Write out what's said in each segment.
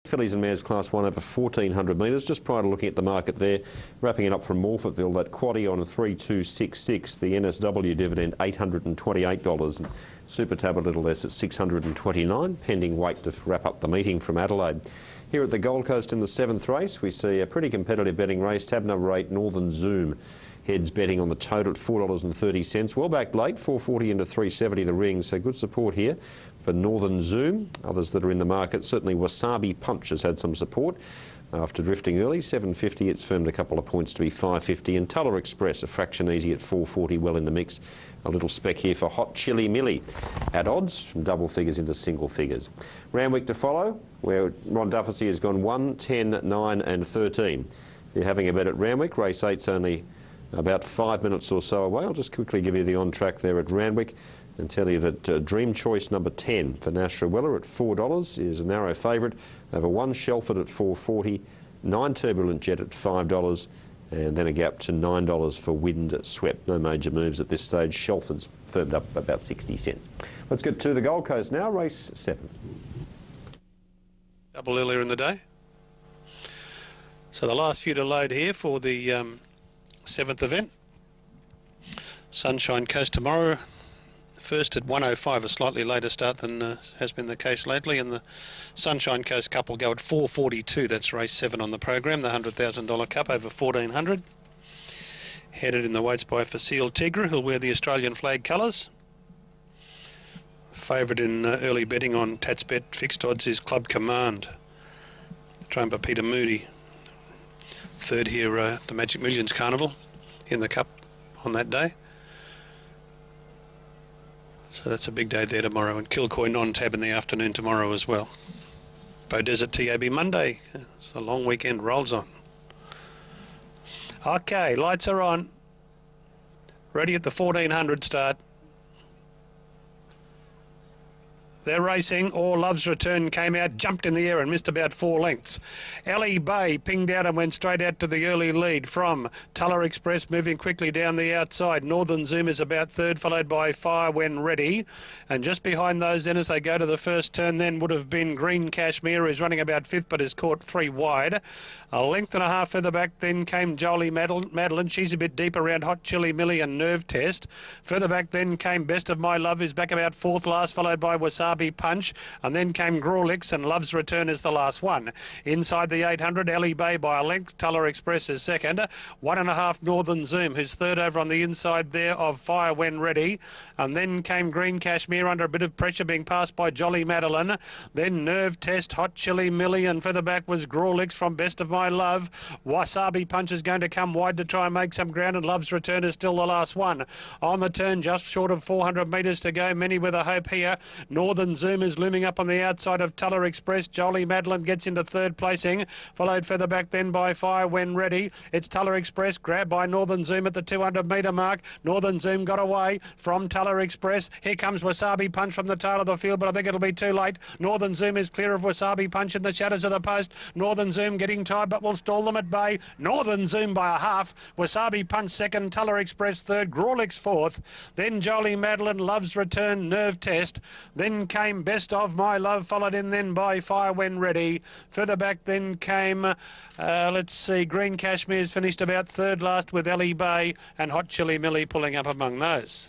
Fillies and Mares Class 1 over 1,400 metres. Just prior to looking at the market there, wrapping it up from Morphettville, that quaddie on a 3,266. The NSW dividend $828. And Super Tab a little less at $629, pending wait to wrap up the meeting from Adelaide. Here at the Gold Coast in the 7th race, we see a pretty competitive betting race. Tab number 8, Northern Zoom. Heads betting on the total at $4.30. Well back late, 440 into 370 the ring, so good support here for Northern Zoom. Others that are in the market, certainly Wasabi Punch has had some support after drifting early, 750. It's firmed a couple of points to be 550, and Tuller Express a fraction easy at 440, well in the mix. A little spec here for Hot Chili Millie at odds from double figures into single figures. Randwick to follow, where Ron Dufficy has gone 1, 10, 9 and 13. If you're having a bet at Randwick, race 8's only about 5 minutes or so away. I'll just quickly give you the on track there at Randwick and tell you that Dream Choice number 10 for Nash Weller at $4 is a narrow favourite over 1 Shelford at $4.40, 9 Turbulent Jet at $5, and then a gap to $9 for Wind Swept. No major moves at this stage. Shelford's firmed up about 60 cents. Let's get to the Gold Coast now, race 7. Double earlier in the day. So the last few to load here for the 7th event. Sunshine Coast tomorrow. First at 1:05, a slightly later start than has been the case lately, and the Sunshine Coast couple go at 4:42. That's race 7 on the program, the $100,000 Cup over 1,400. Headed in the weights by Facile Tigre, who'll wear the Australian flag colours. Favourite in early betting on Tatsbet fixed odds is Club Command, trained by Peter Moody. Third here, the Magic Millions Carnival in the Cup on that day. So that's a big day there tomorrow, and Kilcoy non-tab in the afternoon tomorrow as well. Beaudesert TAB Monday, as the long weekend rolls on. Okay, lights are on. Ready at the 1,400 start. They're racing. All Love's Return came out, jumped in the air and missed about 4 lengths. Ellie Bay pinged out and went straight out to the early lead from Tuller Express, moving quickly down the outside. Northern Zoom is about third, followed by Fire When Ready. And just behind those then, as they go to the first turn, then would have been Green Cashmere, who's running about 5th but is caught 3 wide. A length and a half further back then came Jolie Madeleine. She's a bit deep around Hot Chili Millie and Nerve Test. Further back then came Best of My Love, who's back about 4th last, followed by Wasabi Punch, and then came Grawlix, and Love's Return is the last one. Inside the 800, Ellie Bay by a length. Tuller Express is second. 1.5 Northern Zoom, who's third over on the inside there of Fire When Ready. And then came Green Cashmere under a bit of pressure, being passed by Jolie Madeleine. Then Nerve Test, Hot Chili Millie, and further back was Grawlix from Best of My Love. Wasabi Punch is going to come wide to try and make some ground, and Love's Return is still the last one. On the turn, just short of 400 metres to go. Many with a hope here. Northern Zoom is looming up on the outside of Tuller Express. Jolie Madeleine gets into third placing, followed further back then by Fire When Ready. It's Tuller Express, grabbed by Northern Zoom at the 200 metre mark. Northern Zoom got away from Tuller Express. Here comes Wasabi Punch from the tail of the field, but I think it'll be too late. Northern Zoom is clear of Wasabi Punch in the shadows of the post. Northern Zoom getting tired, but will stall them at bay. Northern Zoom by a half. Wasabi Punch second, Tuller Express third, Grawlix fourth. Then Jolie Madeleine, Love's Return, Nerve Test. Then came Best of My Love, followed in then by Fire When Ready. Further back then came, let's see, Green Cashmere's finished about third last with Ellie Bay, and Hot Chili Millie pulling up among those.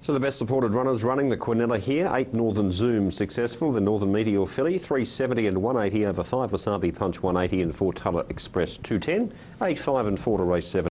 So the best supported runners running the Quinella here. 8 Northern Zoom successful. The Northern Meteor Filly 370 and 180 over 5. Wasabi Punch 180 and 4 Tuller Express 210. 8, 5 and 4 to race 7.